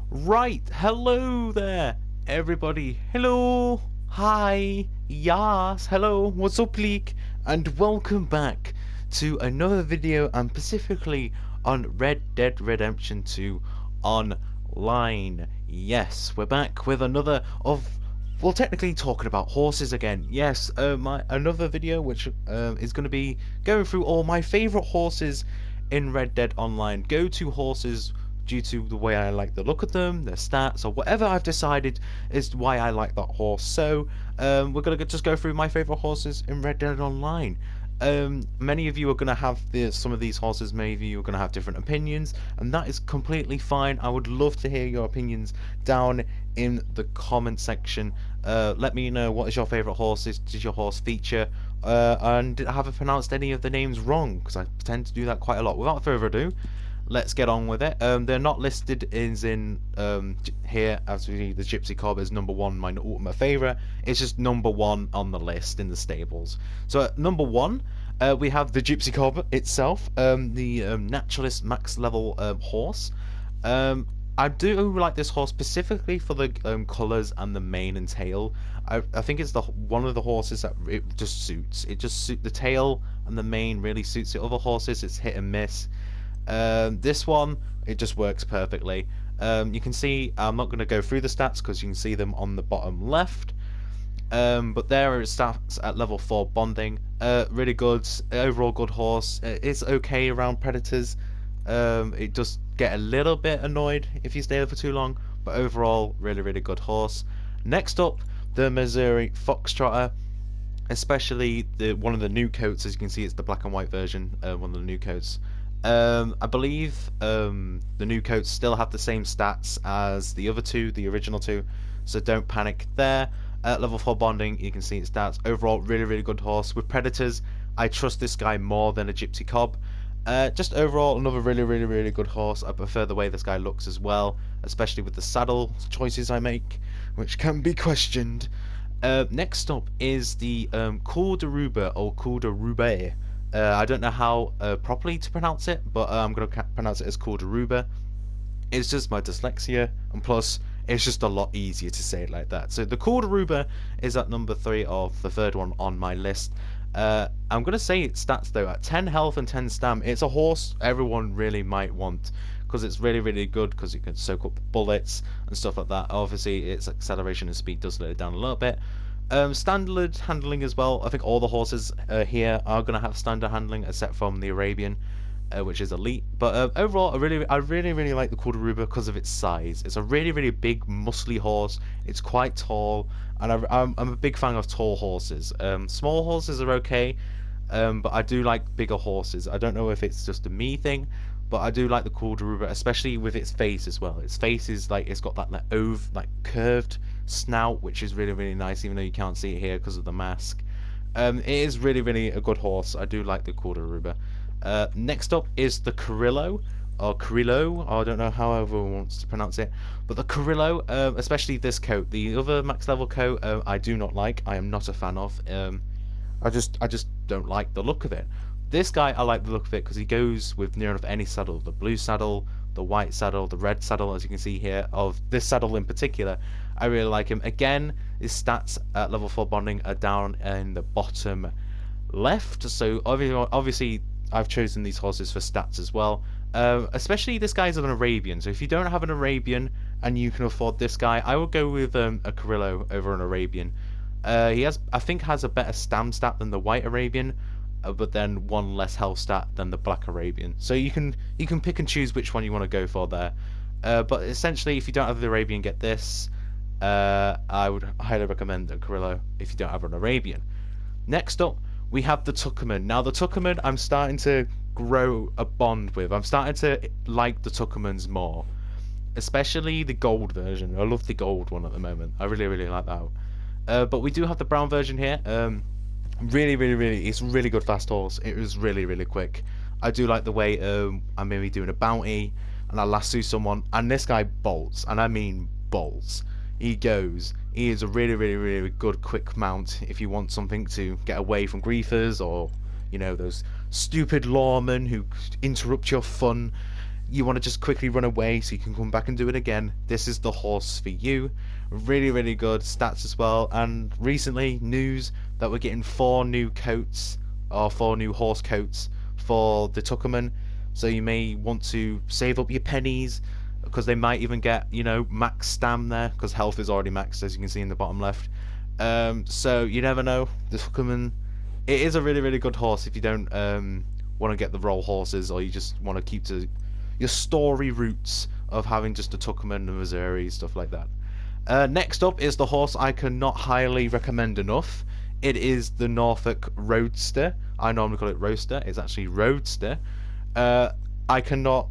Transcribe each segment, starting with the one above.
Right, hello there, everybody. Hello, hi, yas, hello, what's up, leak? And welcome back to another video, and specifically on Red Dead Redemption 2 Online. Yes, we're back with another well, technically talking about horses again. Yes, another video which is going to be going through all my favourite horses in Red Dead Online. Go-to horses due to the way I like the look of them, their stats, or whatever I've decided is why I like that horse. So we're gonna just go through my favorite horses in Red Dead Online. Many of you are gonna have some of these horses. Many of you are gonna have different opinions, and that is completely fine. I would love to hear your opinions down in the comment section. Let me know, what is your favorite horses? Did your horse feature? And have I pronounced any of the names wrong? Because I tend to do that quite a lot. Without further ado, let's get on with it. They're not listed here as the Gypsy Cob is number one, my ultimate favourite. It's just number one on the list in the stables. So at number one, we have the Gypsy Cob itself, the naturalist max level horse. I do like this horse specifically for the colours and the mane and tail. I think it's one of the horses that it just suits. It just suits the tail and the mane really suits it. Other horses it's hit and miss. This one, it just works perfectly. You can see, I'm not going to go through the stats because you can see them on the bottom left. But there are stats at level 4 bonding. Really good, overall good horse. It's okay around predators. It does get a little bit annoyed if you stay there for too long, but overall, really good horse. Next up, the Missouri Foxtrotter. Especially one of the new coats, as you can see, it's the black and white version, one of the new coats. I believe the new coats still have the same stats as the other two, the original two, so don't panic there. At level 4 bonding, you can see its stats. Overall, really good horse. With predators, I trust this guy more than a Gypsy Cob. Just overall, another really good horse. I prefer the way this guy looks as well, especially with the saddle choices I make, which can be questioned. Next up is the Cool d'Aruba, or Cool d'Aruba. I don't know how properly to pronounce it, but I'm going to pronounce it as Cool d'Aruba. It's just my dyslexia, and plus, it's just a lot easier to say it like that. So the Cool d'Aruba is at number 3 of the third one on my list. I'm going to say its stats though, at 10 health and 10 stam, it's a horse everyone really might want, because it's really good, because it can soak up bullets and stuff like that. Obviously, its acceleration and speed does slow it down a little bit. Standard handling as well. I think all the horses here are going to have standard handling, except from the Arabian, which is elite. But overall, I really like the Cool d'Aruba because of its size. It's a really big, muscly horse. It's quite tall, and I'm a big fan of tall horses. Small horses are okay, but I do like bigger horses. I don't know if it's just a me thing, but I do like the Cool d'Aruba, especially with its face as well. Its face is like, it's got that like curved snout, which is really nice, even though you can't see it here because of the mask. It is really a good horse. I do like the Cool d'Aruba. Next up is the Carillo, or Carillo, I don't know how everyone wants to pronounce it, but the Carillo, especially this coat. The other max level coat, I do not like. I am not a fan of. I just don't like the look of it. This guy, I like the look of it because he goes with near enough any saddle. The blue saddle, the white saddle, the red saddle, as you can see here, of this saddle in particular. I really like him. Again, his stats at level 4 bonding are down in the bottom left, so obviously I've chosen these horses for stats as well. Especially this guy's an Arabian, so if you don't have an Arabian and you can afford this guy, I would go with a Carillo over an Arabian. I think has a better stam stat than the white Arabian, but then one less health stat than the black Arabian. So you can pick and choose which one you want to go for there. But essentially, if you don't have the Arabian, get this. I would highly recommend a Carillo if you don't have an Arabian. Next up, we have the Tuckerman. Now, the Tuckerman, I'm starting to grow a bond with. I'm starting to like the Tuckermans more, especially the gold version. I love the gold one at the moment. I really like that. But we do have the brown version here. Really, it's a really good fast horse. It was really quick. I do like the way I'm maybe doing a bounty and I lasso someone, and this guy bolts, and I mean bolts. He goes. He is a really good quick mount if you want something to get away from griefers, or, you know, those stupid lawmen who interrupt your fun. you want to just quickly run away so you can come back and do it again, this is the horse for you. Really, really good stats as well. And recently, news that we're getting 4 new coats, or 4 new horse coats for the Tuckerman. So you may want to save up your pennies, because they might even get, you know, max stam there, because health is already maxed, as you can see in the bottom left. So you never know. The Tuckerman, it is a really, really good horse if you don't want to get the roll horses, or you just want to keep to your story roots of having just a Tuckerman and Missouri, stuff like that. Next up is the horse I cannot highly recommend enough. It is the Norfolk Roadster. I normally call it Roadster. It's actually Roadster. I cannot,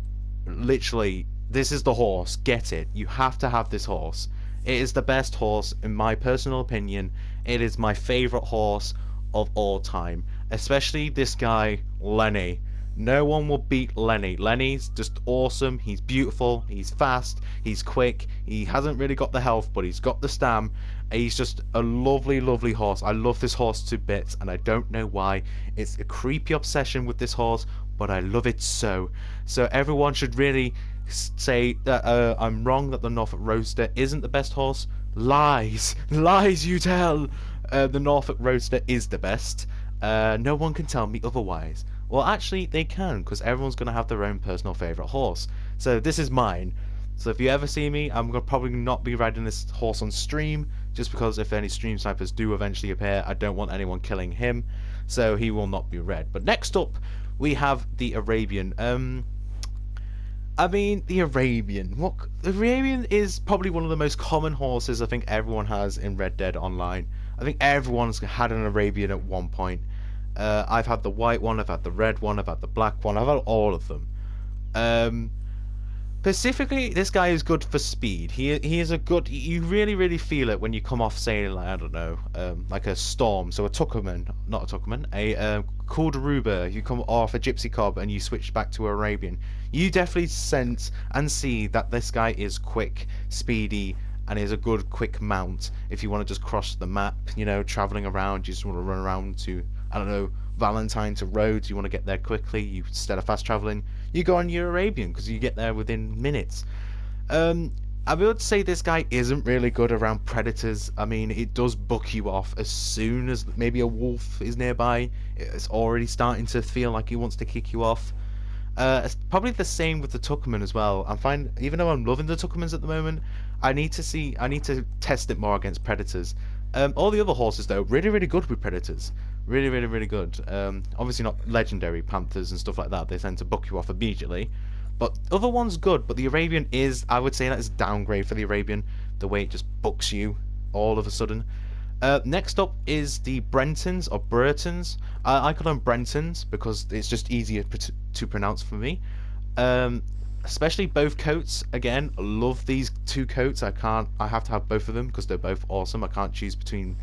literally, this is the horse. Get it. You have to have this horse. It is the best horse, in my personal opinion. It is my favourite horse of all time. Especially this guy, Lenny. No one will beat Lenny. Lenny's just awesome. He's beautiful. He's fast. He's quick. He hasn't really got the health, but he's got the stam. He's just a lovely, lovely horse. I love this horse to bits, and I don't know why. It's a creepy obsession with this horse, but I love it so. So everyone should really say that I'm wrong, that the Norfolk Roadster isn't the best horse. Lies. Lies you tell. The Norfolk Roadster is the best. No one can tell me otherwise. Well, actually, they can, because everyone's going to have their own personal favourite horse. So this is mine. So if you ever see me, I'm going to probably not be riding this horse on stream, just because if any stream snipers do eventually appear, I don't want anyone killing him, so he will not be red. But next up, we have the Arabian. The Arabian. The Arabian is probably one of the most common horses I think everyone has in Red Dead Online. I think everyone's had an Arabian at one point. I've had the white one, I've had the red one, I've had the black one, I've had all of them. Specifically, this guy is good for speed. He is a good. You really feel it when you come off, say, like, I don't know, like a storm. So a Tuckerman, not a Tuckerman, a called Aruba. You come off a Gypsy Cob and you switch back to Arabian. You definitely sense and see that this guy is quick, speedy, and is a good quick mount. If you want to just cross the map, you know, traveling around, you just want to run around to, I don't know, Valentine to Rhodes, you want to get there quickly, you, instead of fast traveling, you go on your Arabian, because you get there within minutes. I would say this guy isn't really good around predators. I mean, it does buck you off as soon as maybe a wolf is nearby. It's already starting to feel like he wants to kick you off. It's probably the same with the Tuckerman as well. I'm fine, even though I'm loving the Tuckermans at the moment, I need to test it more against predators. All the other horses though, really good with predators. Really good. Obviously not legendary panthers and stuff like that. They tend to buck you off immediately. But other ones good. But the Arabian is, I would say, that is downgrade for the Arabian. The way it just bucks you all of a sudden. Next up is the Brentons or Burtons. I call them Brentons because it's just easier to pronounce for me. Especially both coats. Again, love these two coats. I have to have both of them because they're both awesome. I can't choose between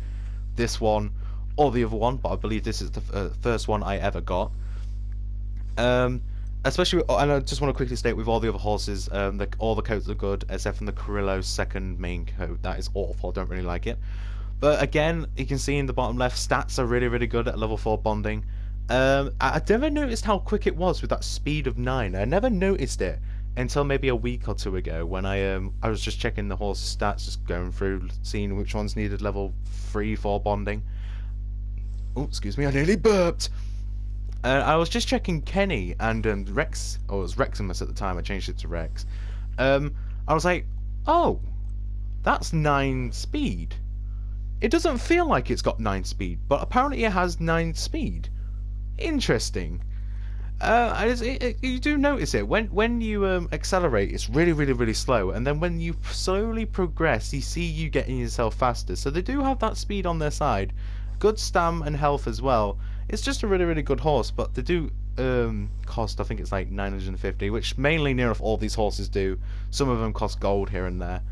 this one or the other one, but I believe this is the first one I ever got. Especially, and I just want to quickly state, with all the other horses, all the coats are good except from the Carillo's second main coat. That is awful. I don't really like it. But again, you can see in the bottom left, stats are really good at level 4 bonding. I never noticed how quick it was with that speed of 9. I never noticed it until maybe a week or two ago when I was just checking the horse's stats, just going through, seeing which ones needed level 3, 4 bonding. Oh, excuse me, I nearly burped. I was just checking Kenny and Rex, or it was Reximus at the time, I changed it to Rex. I was like, oh, that's 9 speed. It doesn't feel like it's got 9 speed, but apparently it has 9 speed. Interesting. You do notice it. When you accelerate, it's really slow, and then when you slowly progress, you see you getting yourself faster. So they do have that speed on their side. Good stam and health as well. It's just a really good horse, but they do cost, I think it's like 950, which mainly near enough all these horses do. Some of them cost gold here and there.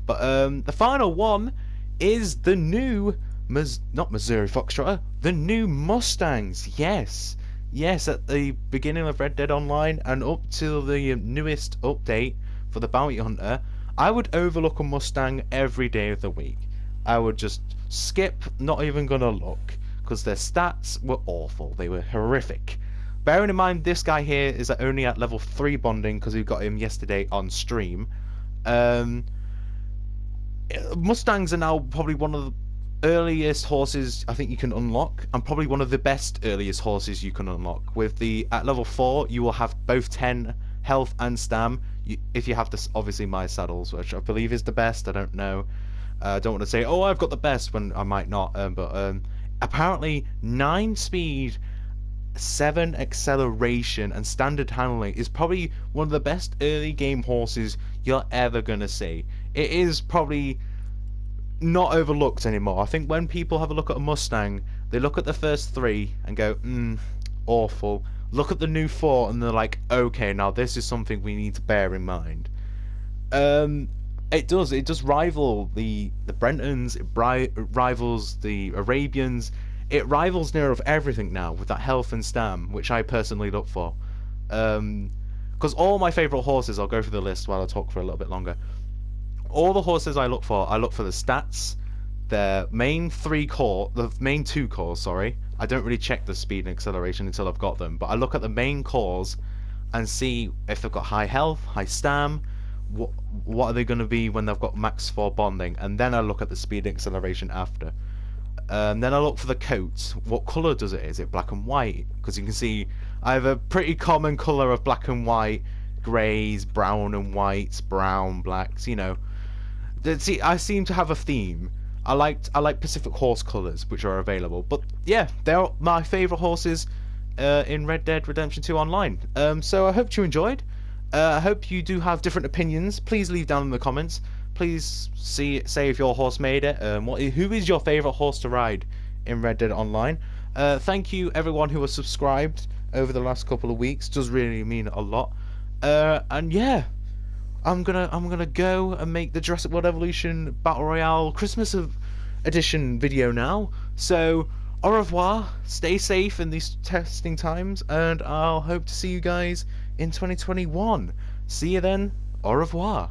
But the final one is the new, not Missouri Foxtrotter, the new Mustangs. Yes, at the beginning of Red Dead Online and up till the newest update for the Bounty Hunter, I would overlook a Mustang every day of the week. I would just skip, not even gonna look, because their stats were awful. They were horrific. Bearing in mind this guy here is only at level 3 bonding because we got him yesterday on stream. Mustangs are now probably one of the earliest horses I think you can unlock, and probably one of the best earliest horses you can unlock. With the at level 4 you will have both 10 health and stam, if you have this, obviously my saddles, which I believe is the best. I don't know, I don't want to say oh I've got the best when I might not, but apparently 9 speed, 7 acceleration and standard handling is probably one of the best early game horses you're ever gonna see. It is probably not overlooked anymore. I think when people have a look at a Mustang, they look at the first 3 and go, awful. Look at the new 4 and they're like, okay, now this is something we need to bear in mind. It does rival the Burtons, it rivals the Arabians, it rivals near of everything now with that health and stam, which I personally look for. Because all my favourite horses, I'll go through the list while I talk for a little bit longer. All the horses I look for the stats, the main 2 cores, sorry. I don't really check the speed and acceleration until I've got them, but I look at the main cores and see if they've got high health, high stam, what are they going to be when they've got max 4 bonding, and then I look at the speed and acceleration after. Then I look for the coat. What colour does it? Is it black and white? Because you can see I have a pretty common colour of black and white, greys, brown and whites, brown, blacks, you know. See, I seem to have a theme. I like Pacific horse colours, which are available. But yeah, they're my favourite horses in Red Dead Redemption 2 Online. So I hope you enjoyed. I hope you do have different opinions. Please leave down in the comments. Please say if your horse made it. Who is your favourite horse to ride in Red Dead Online? Thank you everyone who has subscribed over the last couple of weeks. Does really mean a lot. And yeah, I'm gonna go and make the Jurassic World Evolution Battle Royale Christmas edition video now. So au revoir. Stay safe in these testing times, and I'll hope to see you guys in 2021. See you then. Au revoir.